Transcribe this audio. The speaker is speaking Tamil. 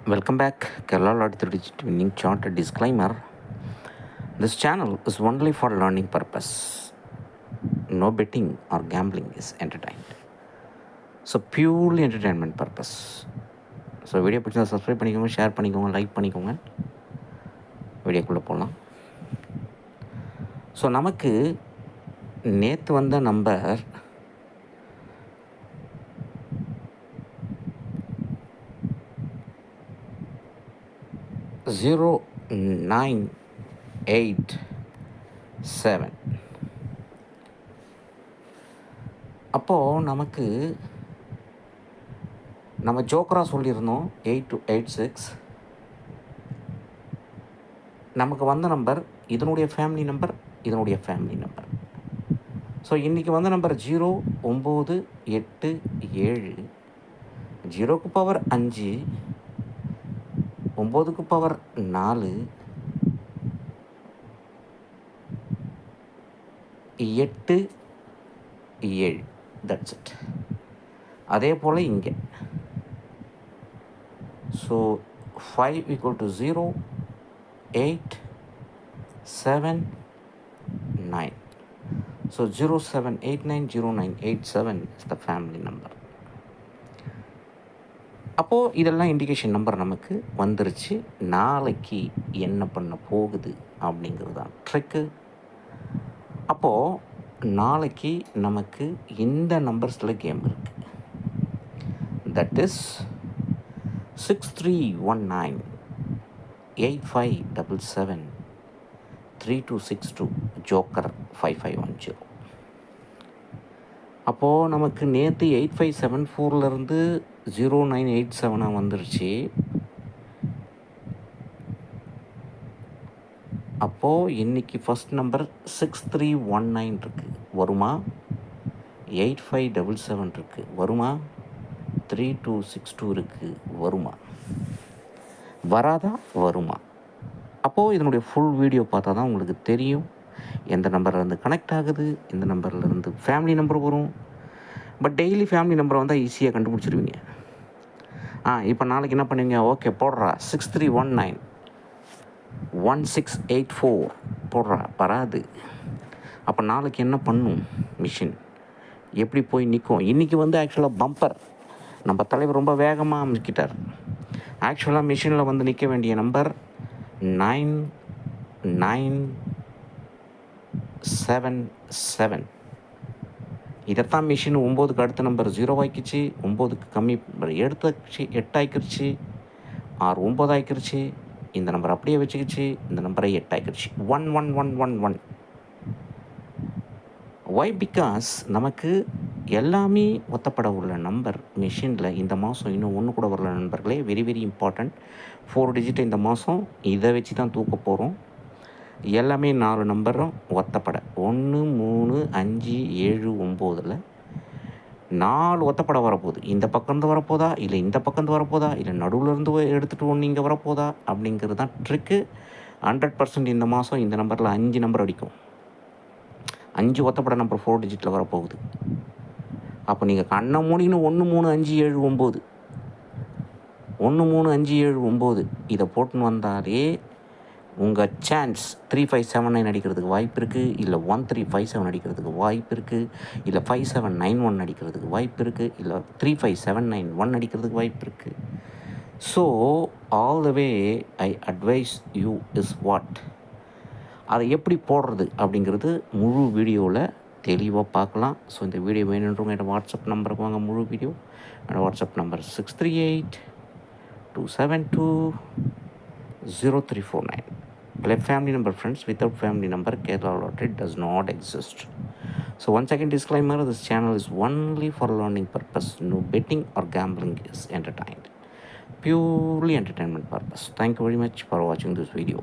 Welcome back, Kerala Lottery Digit Winning Chart. Disclaimer: this channel is only for learning purpose. No betting or gambling is entertained. So purely entertainment purpose. So video பிடிச்சா சப்ஸ்கிரைப் பண்ணிக்கோங்க, ஷேர் பண்ணிக்கோங்க, லைக் பண்ணிக்கோங்க. வீடியோக்குள்ளே போகலாம். ஸோ நமக்கு நேற்று வந்த நம்பர் 0987. அப்போது நமக்கு நம்ம ஜோக்கராக சொல்லியிருந்தோம் 8286. நமக்கு வந்த நம்பர் இதனுடைய ஃபேமிலி நம்பர், இதனுடைய ஃபேமிலி நம்பர். ஸோ இன்றைக்கி வந்த நம்பர் 0987. 0க்கு பவர் 5, 9க்கு பவர் 4, 8, 7. That's it. அதே போல் இங்கே so 5 = 0, 8, 7, 9. So 07890987 is the family number. அப்போது இதெல்லாம் இண்டிகேஷன் நம்பர் நமக்கு வந்துருச்சு. நாளைக்கு என்ன பண்ண போகுது அப்படிங்கிறது தான் ட்ரிக்கு. அப்போது நாளைக்கு நமக்கு இந்த நம்பர்ஸில் கேம் இருக்குது. That is 6319 8577 3262 joker 5510. அப்போது நமக்கு நேற்று 8574 0987 வந்துருச்சு. அப்போது இன்றைக்கி ஃபஸ்ட் நம்பர் 6319 இருக்குது, வருமா? 8577 இருக்குது, வருமா? 3262 இருக்குது, வருமா? வராதா? வருமா? அப்போது இதனுடைய ஃபுல் வீடியோ பார்த்தா தான் உங்களுக்கு தெரியும் எந்த நம்பர்லேருந்து கனெக்ட் ஆகுது, எந்த நம்பர்லேருந்து ஃபேமிலி நம்பர் வரும். பட் டெய்லி ஃபேமிலி நம்பரை வந்தால் ஈஸியாக கண்டுபிடிச்சிருவீங்க. இப்போ நாளைக்கு என்ன பண்ணுவீங்க? ஓகே போடுறா 6319 1684 போடுறா, வராது. அப்போ நாளைக்கு என்ன பண்ணும் மிஷின்? எப்படி போய் நிற்கும்? இன்றைக்கி ஆக்சுவலாக பம்பர் நம்ம தலைவர் ரொம்ப வேகமாக அமைக்கிட்டார். ஆக்சுவலாக மிஷினில் நிற்க வேண்டிய நம்பர் 9977. இதைத்தான் மிஷின் 9க்கு அடுத்த நம்பர் 0 ஆக்கிடுச்சு, 9க்கு கம்மி எடுத்துச்சு, 8 ஆக்கிடுச்சு, 9 ஆக்கிடுச்சு. இந்த நம்பர் அப்படியே வச்சுக்கிச்சு, இந்த நம்பரை 8 ஆக்கிடுச்சு. 11111. ஒய்? பிகாஸ் நமக்கு எல்லாமே ஒத்தப்பட உள்ள நம்பர் மிஷினில் இந்த மாதம் இன்னும் ஒன்று கூட வரல நண்பர்களே. Very very important. 4 டிஜிட் இந்த மாதம் இதை வச்சு தான் தூக்க போகிறோம். எல்லாமே 4 நம்பரும் ஒத்தப்பட 1 3 5 7 9ல் 4 ஒத்தப்பட வரப்போகுது. இந்த பக்கம்ந்து வரப்போதா, இல்லை இந்த பக்கம்ந்து வரப்போதா, இல்லை நடுவில் இருந்து எடுத்துகிட்டு ஒன்று இங்கே வரப்போதா அப்படிங்கிறது தான் ட்ரிக்கு. 100% இந்த மாதம் இந்த நம்பரில் 5 நம்பர் அடிக்கும். 5 ஒத்தப்பட நம்பர் 4 டிஜிட்டில் வரப்போகுது. அப்போ நீங்கள் கண்ணை மூடின்னு 1 3 5 7 9 1 3 5 7 9 இதை போட்டுன்னு வந்தாலே உங்கள் சான்ஸ் 3579 அடிக்கிறதுக்கு வாய்ப்பு இருக்குது, இல்லை 1357 அடிக்கிறதுக்கு வாய்ப்பு இருக்குது, இல்லை 5791 அடிக்கிறதுக்கு வாய்ப்பு இருக்குது, இல்லை 35791 அடிக்கிறதுக்கு வாய்ப்பு இருக்குது. So all the way I advice you is what, அதை எப்படி போடுறது அப்படிங்கிறது முழு வீடியோவில் தெளிவாக பார்க்கலாம். ஸோ இந்த வீடியோ வேணுன்றவங்க என்னோடய வாட்ஸ்அப் நம்பருக்கு வாங்க. முழு வீடியோ என்னோடய WhatsApp number 6382720349. Family number, friends. Without family number, Kerala Lottery does not exist. So once again, disclaimer, this channel is only for learning purpose. No betting or gambling is entertained. Purely entertainment purpose. Thank you very much for watching this video.